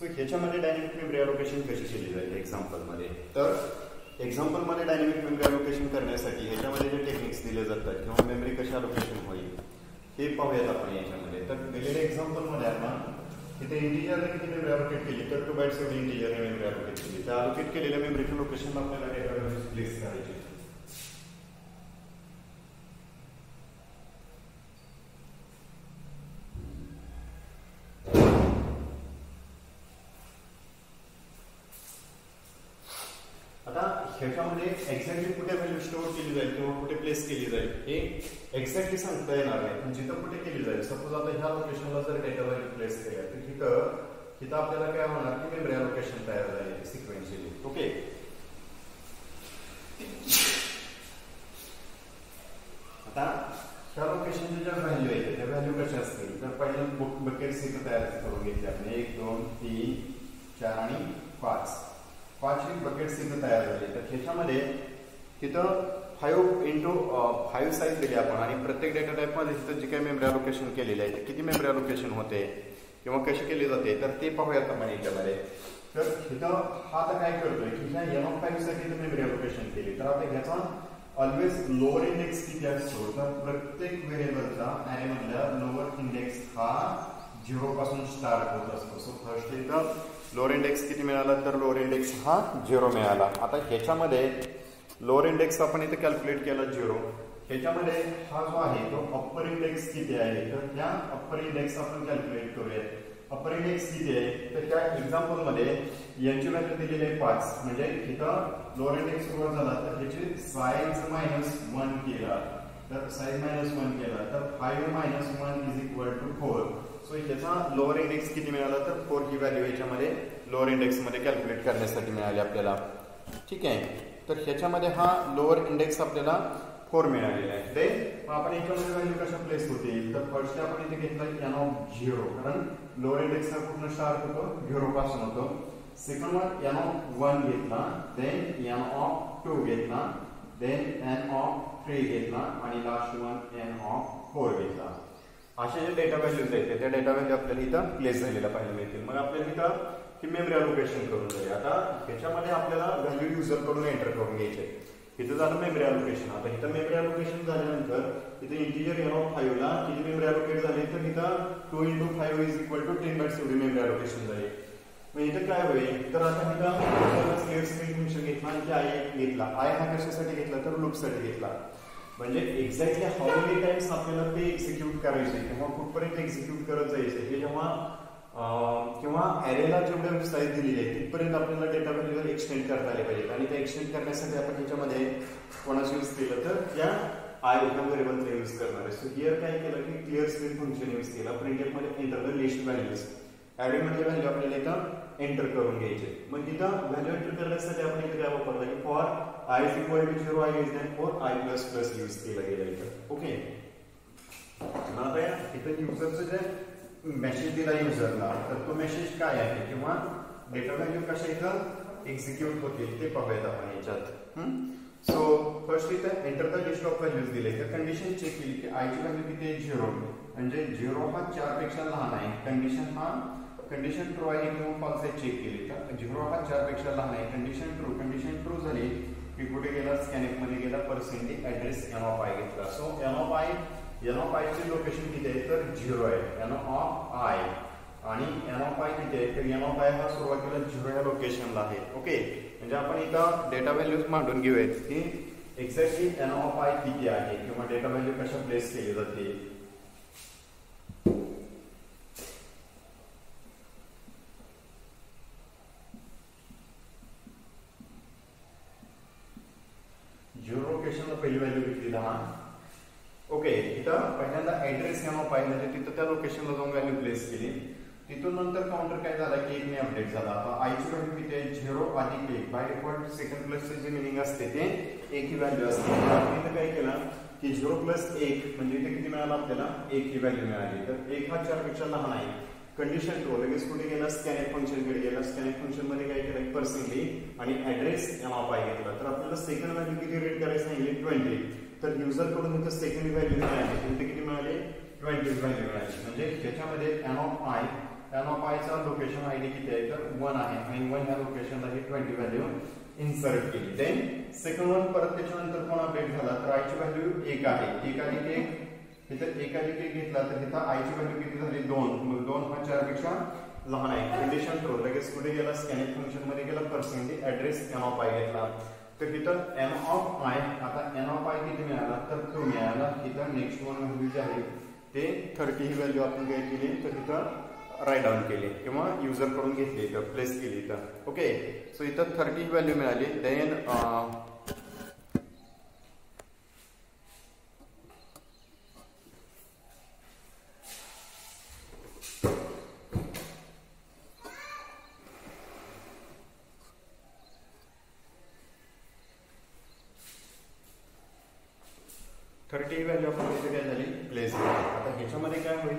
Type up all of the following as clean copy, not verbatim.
So ह्याच्यामध्ये dynamic memory allocation कशी केली जाईल एक्झाम्पलमध्ये. तर एक्झाम्पलमध्ये डायनॅमिक मेमरी अलोकेशन करण्यासाठी ह्याच्यामध्ये जे टेक्निक्स दिले जातात किंवा मेमरी कशी अलोकेशन होईल हे पाहूयात आपण याच्यामध्ये. तर दिलेल्या एक्झाम्पलमध्ये आपण इथे इंटिजर किती मेमरी अलोकेट केली तर 2 बाइट्स एवढी इंटिजर मेमरी अलोकेट केली. त्या अलोकेट केलेल्या मेमरीच्या लोकेशनला आपल्याला डेटाबेस प्लेस करायचे. आता ह्याच्यामध्ये एक्झॅक्टली कुठे व्हॅल्यू स्टोअर केली जाईल किंवा कुठे प्लेस केली जाईल हे एक्झॅक्टली सांगता येणार नाही, पण जिथं कुठे केली जाईल. सपोज आता ह्या लोकेशनला जर डेटा व्हॅल्यू प्लेस केल्या तर तिथं आपल्याला काय होणार की मेमरी अलोकेशन तयार झाली सिक्वेन्शियली. ओके, आता ह्या लोकेशनच्या ज्या व्हॅल्यू आहेत त्या व्हॅल्यू कशा असतील तर पहिल्या बकेट्स इथं तयार करून घेतले आपण 1 2 3 4 आणि 5 बकेट्स इथं तयार झाले. तर ह्याच्यामध्ये तिथं 5 साईज दिली आपण आणि प्रत्येक डेटा टाईपमध्ये तिथं जी काही मेमरी अलोकेशन केलेली आहे किती मेमरी अलोकेशन होते किंवा कशी केली जाते तर ते पाहूयात आपण याच्यामध्ये. तर इथं हा आता काय करतोय की ह्या M5 साठी मेमरी अलोकेशन केली तर आता ह्याचा ऑलवेज लोअर इंडेक्स किती असतो तर प्रत्येक व्हेरिएबलचा अरे मधला लोअर इंडेक्स हा 0 पासून स्टार्ट होत असतो. सो फर्स्ट इथं लोअर इंडेक्स किती मिळाला तर लोअर इंडेक्स हा 0 मिळाला. आता ह्याच्यामध्ये लोअर इंडेक्स आपण इथे कॅल्क्युलेट केला 0. ह्याच्यामध्ये हा जो आहे तो अप्पर इंडेक्स किती आहे तर त्या अप्पर इंडेक्स आपण कॅल्क्युलेट करूयात. अप्पर इंडेक्स किती आहे तर त्या एक्झाम्पल मध्ये यांची व्हॅल्यू दिलेली आहे 5. म्हणजे इथं लोअर इंडेक्स सुरुवात झाला तर ह्याची साईज -1 केला तर साईज -1 केला तर 5 - 1 = 4. सो ह्याचा लोअर इंडेक्स किती मिळाला तर 4 ही व्हॅल्यू ह्याच्यामध्ये लोअर इंडेक्स मध्ये कॅल्क्युलेट करण्यासाठी मिळाली आपल्याला. ठीक आहे, तर ह्याच्यामध्ये हा लोअर इंडेक्स आपल्याला 4 मिळालेला आहे. देन आपण याच्यामध्ये व्हॅल्यू कशा प्लेस होतील तर फर्स्ट आपण इथे घेतला n0 कारण लोअर इंडेक्स हा पूर्ण स्टार्ट होतो 0 पासून होतो. सेकंड वन n1 घेतला, देन n2 घेतला, देन n3 घेतला आणि लास्ट वन n4 घेतला. असे जे डेटा व्हॅल्यूज आहेत त्या डेटा व्हॅल्यू आपल्याला इथं प्लेस झालेला पाहायला मिळतील. मग आपल्याला इथं ही मेमरी अलोकेशन करून जाईल. आता ह्याच्यामध्ये आपल्याला व्हॅल्यू युजर कडून एंटर करून घ्यायचे. इथं झालं मेमरी अलोकेशन. आता इथं मेमरी अलोकेशन झाल्यानंतर इथे इंटिजर n5 ला किती मेमरी अलोकेट झाली तर इथं 2 × 5 = 10 बाइट्स एवढी मेमरी अलोकेशन झाली. मग इथं काय होईल तर आता इथं क्लिअर स्क्रीन फंक्शन घेतला आणि आय घेतला. आय हा कशासाठी घेतला तर लूपसाठी घेतला. म्हणजे एक्झॅक्टली हाऊ मेनी टाइम्स आपल्याला ते एक्झिक्यूट करायचे किंवा कुठपर्यंत एक्झिक्यूट करत जायचे हे जेव्हा किंवा ॲरेला जेवढं साईज दिलेली आहे तिथपर्यंत आपल्याला डेटा व्हॅल्यूला एक्सटेंड करता आले पाहिजेत. आणि ते एक्सटेंड करण्यासाठी आपण ह्याच्यामध्ये कोणाचं यूज केलं तर त्या आय ह्या व्हेरिएबलचा यूज करणार आहे. सो हिअर काय केलं की क्लिअर स्क्रीन फंक्शन यूज केला. प्रिंटएफ मध्ये enter the list values array मध्ये व्हॅल्यू आपल्याला इथं एंटर करून घ्यायचे. मग इथं व्हॅल्यू एंटर करण्यासाठी आपण इथे काय वापरलं की for i = 0 i > i++ use केलं गेलं इथं. ओके, आता इथं युजरचं जे मेसेज दिला युजरला तर तो मेसेज काय आहे किंवा डेटा व्हॅल्यू कशा इथं एक्झिक्यूट होतील ते पाहूयात आपण याच्यात. सो फर्स्ट इथं enter the list of values दिले तर कंडिशन चेक केली की आय ची व्हॅल्यू किती आहे 0 म्हणजे 0 हा 4 पेक्षा लहान आहे. कंडिशन ट्रू आहे किंवा फॉल्स आहे चेक केली तर 0 हा 4 पेक्षा लहान आहे. कंडिशन ट्रू झाली की कुठे गेला स्कॅनएफ मध्ये गेला पर्सेंटेज ऍड्रेस n(i) घेतला. सो n(i) ची लोकेशन किती आहे तर 0 आहे n(i) आणि n(i) किती आहे तर n(i) हा सुरुवातीला 0 या लोकेशनला आहे. ओके, म्हणजे आपण इथं डेटा व्हॅल्यूज मांडून घेऊयात की एक्झॅक्टली n(i) किती आहे किंवा डेटा व्हॅल्यू कशा प्लेस केली जाते. पहिली व्हॅल्यू घेतली 10. ओके, इथं पहिल्यांदा ऍड्रेस n(i) म्हणजे तिथं त्या लोकेशनला जाऊन व्हॅल्यू प्लेस केली. तिथून नंतर काउंटर काय झाला की 1 ने अपडेट झाला. आता i ची व्हॅल्यू किती आहे 0 + 1. बाय डिफॉल्ट सेकंड प्लसचे जे मिनिंग असते ते 1 ही व्हॅल्यू असते. आपण इथं काय केलं की 0 + 1 म्हणजे इथे किती मिळालं आपल्याला 1 ही व्हॅल्यू मिळाली. तर 1 हा 4 पेक्षा लहान आहे. कंडिशन ट्रू लगेच कुठे गेला स्कॅनएफ फंक्शन कडे गेला. स्कॅनएफ फंक्शन मध्ये काय केलं पर्सेंटली आणि ऍड्रेस n(i) घेतला. तर आपल्याला सेकंड व्हॅल्यू किती रीड करायचं सांगितली 20. तर युजर कडून इथं सेकंड व्हॅल्यू मिळाली. इथे किती मिळाली 20 व्हॅल्यू मिळाली. म्हणजे त्याच्यामध्ये n(i) एन ऑफ आयचा लोकेशन आयडी किती आहे तर 1 आहे आणि 1 ह्या लोकेशनला ही 20 व्हॅल्यू इन्सर्ट केली. देन सेकंड वन परत त्याच्यानंतर कोण अपडेट झाला तर आयची व्हॅल्यू 1 आहे. 1 अधिक 1 इथं 1 अधिक 1 घेतला तर इथं आयची व्हॅल्यू किती झाली 2. मग 2 हा 4 पेक्षा लहान आहे. Condition true. लगेच कुठे गेला स्कॅनिंग फंक्शन मध्ये गेला percentage address N of I घेतला तर तिथं एन ऑफ आय आता एन ऑफ आय किती मिळाला तर 2 मिळाला. इथं नेक्स्ट वन व्हॅल्यू जे आहे ते 30 ही व्हॅल्यू आपण काय केली तर तिथं राईट डाऊन केली किंवा युजर कडून घेतली तर प्लेस केली इथं. ओके सो इथं 30 व्हॅल्यू मिळाली. देन थर्टी व्हॅल्यू आपण इथे काय झाली प्लेस केली. आता ह्याच्यामध्ये काय होईल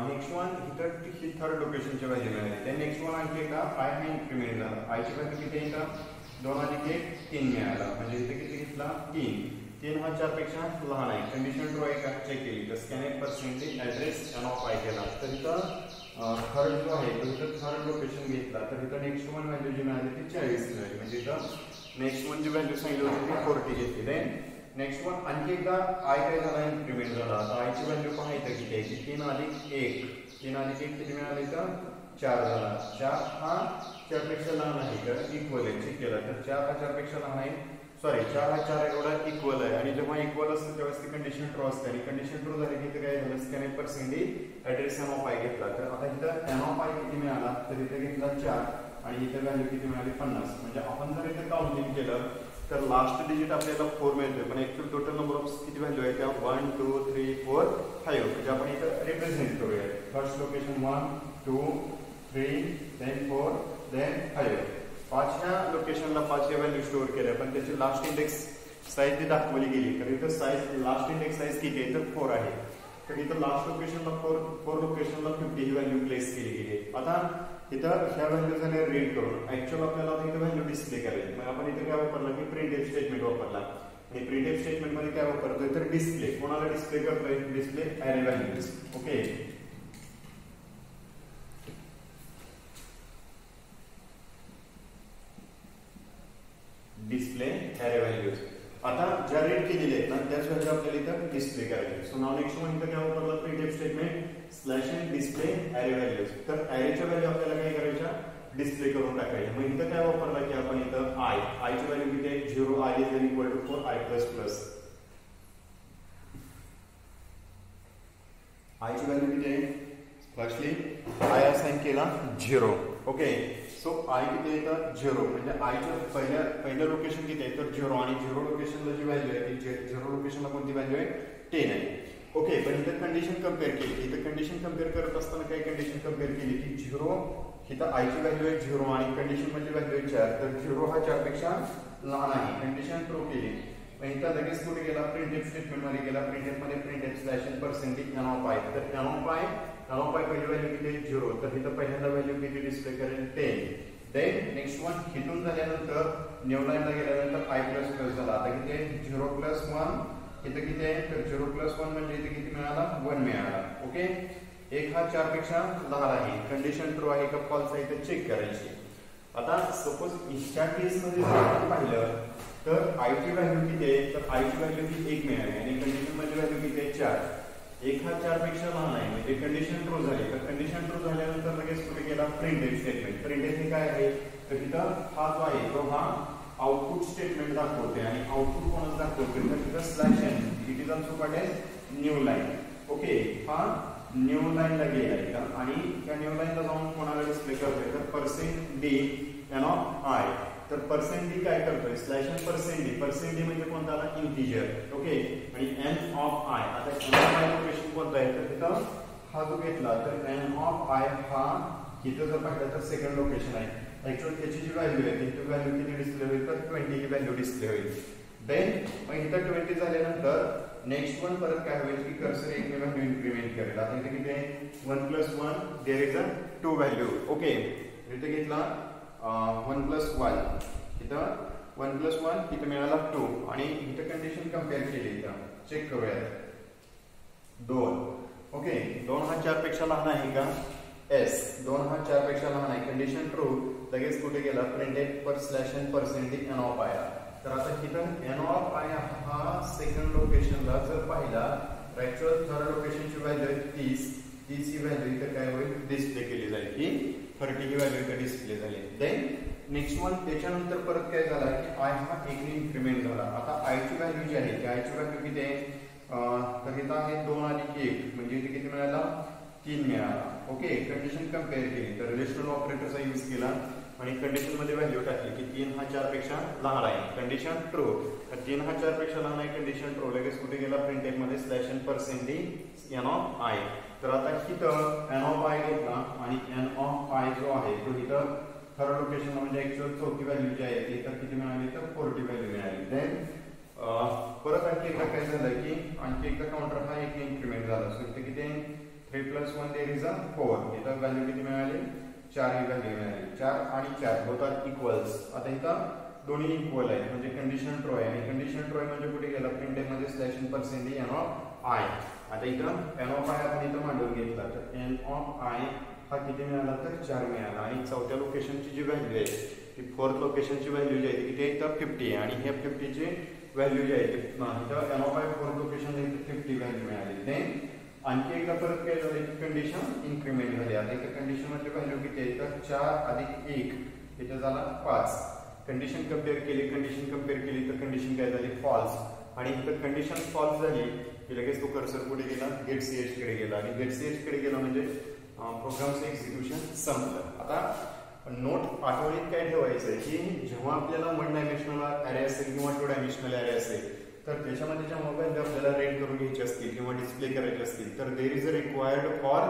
नेक्स्ट वन इथं ही थर्ड लोकेशनची व्हॅल्यू मिळाली. त्या नेक्स्ट वन आणखी एकदा आय हा इन्क्रीमेंट झाला. आयची व्हॅल्यू किती आहे इथं 2 अधिक 1 3 मिळाला म्हणजे इथे किती घेतला 3. 3 हा 4 पेक्षा लहान आहे. कंडिशन ट्रू आहे का चेक केली तर scan percentage address N of I केला तर इथं थर्ड जो आहे तो इथं थर्ड लोकेशन घेतला तर इथं नेक्स्ट वन व्हॅल्यू जी मिळाली ती 40 मिळाली म्हणजे इथं नेक्स्ट वन जी व्हॅल्यू सांगितली होती ती 40 घेतली. देन नेक्स्ट वन आणखी एकदा आय काय झाला इन्क्रीमेंट झाला. आता आयची व्हॅल्यू पाहायचं किती आहे 3 अधिक 1 3 अधिक 1 किती मिळाली तर 4 झाला. 4 हा 4 पेक्षा लहान आहे तर इक्वल आहे. चेक केला तर 4 हा 4 पेक्षा लहान आहे सॉरी 4 हा 4 एवढा इक्वल आहे आणि जेव्हा इक्वल असतं त्यावेळेस ती कंडिशन ट्रू असते आणि कंडिशन ट्रू झाली की काय झालं scan percentage address N of I घेतला तर आता इथं एन ऑफ आय किती मिळाला तर इथे घेतला 4 आणि इथे व्हॅल्यू किती मिळाली 50. म्हणजे आपण जर इथे काउंटिंग केलं तर लास्ट डिजिट आपल्याला 4 मिळतोय पण ऍक्च्युअल टोटल नंबर ऑफ किती व्हॅल्यू आहे त्या 1 2 3 4 5 म्हणजे आपण इथं रिप्रेझेंट करूया. First location 1 2 3 then 4 then 5. 5 ह्या लोकेशनला 5 च्या व्हॅल्यू स्टोअर केल्या पण त्याची लास्ट इंडेक्स साईज जी दाखवली गेली तर इथं साईज लास्ट इंडेक्स साईज किती आहे तर 4 आहे. तर इथं लास्ट लोकेशनला 4 लोकेशनला 50 ही व्हॅल्यू प्लेस केली गेली. आता इथं ह्या व्हॅल्यू झाल्या रीड करून ऍक्च्युअल आपल्याला इथं व्हॅल्यू डिस्प्ले करायची. मग आपण इथे काय वापरलं की प्रिंटएफ स्टेटमेंट वापरला आणि प्रिंटएफ स्टेटमेंट मध्ये काय वापरतोय तर डिस्प्ले. कोणाला डिस्प्ले करतोय display array values. Okay display array values. आता ज्या रीड केलेले आहेत ना त्याच व्हॅल्यू आपल्याला इथं डिस्प्ले करायची. सो नाव नेक्स्ट वन इथं काय वापरलं printf statement slash N display array values. तर अरेच्या व्हॅल्यू आपल्याला काय करायच्या डिस्प्ले करून टाकायच्या. मग इथं काय वापरलं की आपण इथं आयची व्हॅल्यू किती आहे 0 I is equal to 4 I plus plus. आयची व्हॅल्यू किती आहे फर्स्टली आय असाइन केला 0. ओके सो आय किती आहे तर 0 म्हणजे आयच्या पहिल्या लोकेशन किती आहे तर 0 आणि 0 लोकेशनला जी व्हॅल्यू आहे ती 0 लोकेशनला कोणती व्हॅल्यू आहे 10 आहे. ओके पण इथं कंडिशन कम्पेअर केली. इथं कंडिशन कम्पेअर करत असताना काय कंडिशन कम्पेअर केली की 0 इथं आयची व्हॅल्यू आहे 0 आणि कंडिशन मध्ये व्हॅल्यू आहे 4 तर 0 हा 4 पेक्षा लहान आहे. कंडिशन ट्रू केली. पण इथं लगेच कुठे गेला प्रिंटएफ स्टेटमेंट मध्ये गेला. प्रिंटएफ मध्ये printf slash percentage N of I तर एन ऑफ आय पहिली व्हॅल्यू किती आहे 0 तर इथं पहिल्यांदा व्हॅल्यू किती डिस्प्ले करेल 10. देन नेक्स्ट वन हिथून झाल्यानंतर न्यू लाईनला गेल्यानंतर आय प्लस प्लस झाला. आता किती आहे 0 प्लस 1 इथं किती आहे तर 0 प्लस 1 म्हणजे इथे किती मिळाला 1 मिळाला. ओके 1 हा 4 पेक्षा लहान आहे. कंडिशन ट्रू आहे का फॉल्स आहे ते चेक करायची. आता सपोज ह्या केस मध्ये जर पाहिलं तर आयची व्हॅल्यू किती आहे तर आयची व्हॅल्यू ही 1 मिळाली आणि कंडिशन मध्ये व्हॅल्यू किती आहे 4. 1 हा 4 पेक्षा लहान आहे म्हणजे कंडिशन ट्रू झाली. तर कंडिशन ट्रू झाल्यानंतर लगेच कुठे गेला प्रिंटएफ स्टेटमेंट. प्रिंटएफ हे काय आहे तर इथं हा जो आहे तो हा आउटपुट स्टेटमेंट दाखवते आणि आउटपुट कोणाच दाखवते तर तिथं slash N it is also called as new line. Okay हा न्यू लाईनला गेला इथं आणि त्या न्यू लाईनला जाऊन कोणाला डिस्प्ले करतोय तर percent D N of I. तर पर्सेंट डी काय करतोय स्लॅश एन पर्सेंट डी म्हणजे कोणता आला इंटिजर. ओके आणि एन ऑफ आय. आता एन ऑफ आय लोकेशन कोणता आहे तर तिथं हा जो घेतला तर एन ऑफ आय हा इथं जर पाहिलं तर सेकंड लोकेशन आहे. ऍक्च्युअली त्याची जी व्हॅल्यू आहे ती व्हॅल्यू किती डिस्प्ले होईल तर 20 ही व्हॅल्यू डिस्प्ले होईल. देन मग इथं 20 झाल्यानंतर नेक्स्ट वन परत काय होईल की कर्सर एक व्हॅल्यू इन्क्रीमेंट करेल. आता इथे किती आहे 1 plus 1 there is a 2 value. Okay इथे घेतला 1 प्लस 1 इथं 1 प्लस 1 इथं मिळाला 2 आणि इथं कंडिशन कम्पेअर केली. इथं चेक करूया 2. ओके 2 हा 4 पेक्षा लहान आहे का एस 2 हा 4 पेक्षा लहान आहे कंडिशन ट्रू लगेच कुठे गेला प्रिंटेड पर slash N percentage N of I तर आता इथं एन ऑफ आय हा सेकंड लोकेशनला जर पाहिला ऍक्च्युअल थर्ड लोकेशनची व्हॅल्यू 30 ही व्हॅल्यू इथं काय होईल डिस्प्ले केली जाईल की 30 ही व्हॅल्यू इथं डिस्प्ले झाली देन नेक्स्ट वन त्याच्यानंतर परत काय झाला की आय हा एक इन्क्रीमेंट झाला आता आय ची व्हॅल्यू जी आहे ती आय ची व्हॅल्यू किती आहे तर इथं आहे 2 अधिक 1 म्हणजे इथे किती मिळाला 3 मिळाला ओके कंडिशन कंपेअर केली तर रिलेशनल ऑपरेटरचा यूज केला आणि कंडिशन मध्ये व्हॅल्यू टाकली की 3 हा 4 पेक्षा लहान आहे कंडिशन ट्रू तर 3 हा 4 पेक्षा लहान आहे कंडिशन ट्रू लगेच कुठे गेला प्रिंटेड मध्ये slash N percentage N of I तर आता इथं एन ऑफ आय घेतला आणि एन ऑफ आय जो आहे तो इथं थर्ड लोकेशन म्हणजे ऍक्च्युअल चौथी व्हॅल्यू जी आहे ती तर किती मिळाली तर 40 व्हॅल्यू मिळाली देन परत आणखी एकदा काय झालं की आणखी एकदा काउंटर हा एक इन्क्रीमेंट झाला सो इथे किती 3 + 1 देयर इज अ 4 इथं व्हॅल्यू किती मिळाली 4 ही व्हॅल्यू मिळाली 4 आणि 4 बोथ आर इक्वल्स आता इथं दोन्ही इक्वल आहे म्हणजे कंडिशन ट्रू आहे आणि कंडिशन ट्रू आहे म्हणजे कुठे गेला प्रिंटेड मध्ये slash N percentage N of I आता इथं एन ऑफ आय आपण इथं मांडून घेतला तर एन ऑफ आय हा किती मिळाला तर 4 मिळाला आणि चौथ्या लोकेशनची जी व्हॅल्यू आहे ती फोर्थ लोकेशनची व्हॅल्यू जी आहे ती किती इथं 50 आहे आणि ह्या 50 ची व्हॅल्यू जी आहे ती इथं N of I fourth location इथं 50 व्हॅल्यू मिळाली देन आणखी एकदा परत काय झालं की कंडिशन इन्क्रीमेंट झाली आता इथं कंडिशन मध्ये व्हॅल्यू किती आहे तर 4 अधिक 1 इथं झाला 5 कंडिशन कंपेअर केली तर कंडिशन काय झाली फॉल्स आणि इथं कंडिशन फॉल्स झाली की लगेच तो कर्सर कुठे गेला गेट सीएच कडे गेला आणि गेट सीएच कडे गेला म्हणजे प्रोग्रामचं एक्झिक्युशन संपलं आता नोट आठवणीत काय ठेवायचं आहे की जेव्हा आपल्याला 1 डायमेन्शनल ॲरे असेल किंवा 2 डायमेन्शनल ॲरे असेल तर त्याच्यामध्ये जेव्हा व्हॅल्यू आपल्याला रेंट करून घ्यायची असतील किंवा डिस्प्ले करायचे असतील तर there is a required for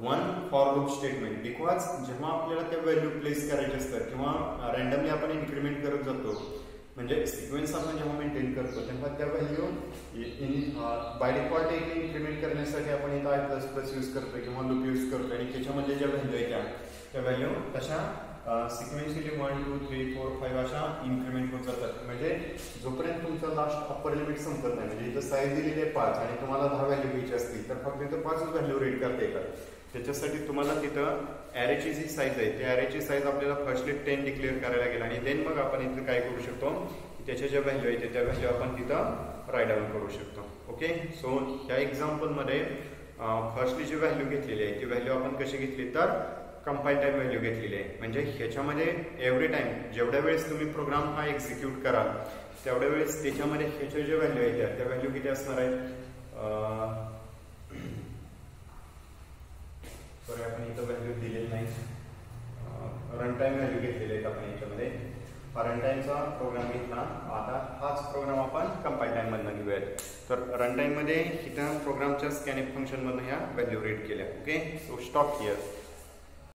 one for loop statement because जेव्हा आपल्याला त्या व्हॅल्यू प्लेस करायचे असतात किंवा रँडमली आपण इन्क्रीमेंट करत जातो म्हणजे सिक्वेन्स आपण जेव्हा मेंटेन करतो तेव्हा त्या व्हॅल्यू बाय डिफॉल्ट एक इन्क्रीमेंट करण्यासाठी आपण इथं आय प्लस प्लस यूज करतो किंवा लूप यूज करतो आणि त्याच्यामध्ये ज्या व्हॅल्यू आहेत त्या व्हॅल्यू तशा सिक्वेन्शियली 1 2 3 4 5 अशा इन्क्रीमेंट होत जातात म्हणजे जोपर्यंत तुमचं लास्ट अप्पर लिमिट संपत नाही म्हणजे इथं साईज दिलेली आहे 5 आणि तुम्हाला 10 व्हॅल्यू घ्यायची असतील तर फक्त इथं 5च व्हॅल्यू रीड करता येतात त्याच्यासाठी तुम्हाला तिथं ॲरेची जी साईज आहे त्या ॲरेची साईज आपल्याला फर्स्टली 10 डिक्लेअर करायला लागेल आणि देन मग आपण इथं काय करू शकतो त्याच्या ज्या व्हॅल्यू आहेत त्या व्हॅल्यू आपण तिथं राईट डाऊन करू शकतो ओके सो ह्या एक्झाम्पलमध्ये फर्स्टली जी व्हॅल्यू घेतलेली आहे ती व्हॅल्यू आपण कशी घेतली तर कंपाईल टाइम व्हॅल्यू घेतलेली आहे म्हणजे ह्याच्यामध्ये एव्हरी टाइम जेवढ्या वेळेस तुम्ही प्रोग्राम हा एक्झिक्यूट कराल तेवढ्या वेळेस त्याच्यामध्ये ह्याच्या ज्या व्हॅल्यू आहेत त्या व्हॅल्यू किती असणार आहेत सॉरी आपण इथं व्हॅल्यू दिलेली नाही रन टाइम व्हॅल्यू घेतलेले आहेत आपण याच्यामध्ये रन टाइमचा प्रोग्राम घेतला आता हाच प्रोग्राम आपण कंपाईल टाइम मधनं घेऊयात तर रन टाइम मध्ये इथं प्रोग्रामच्या स्कॅनिंग फंक्शन मधनं ह्या व्हॅल्यू रीड केल्या ओके सो स्टॉप हिअर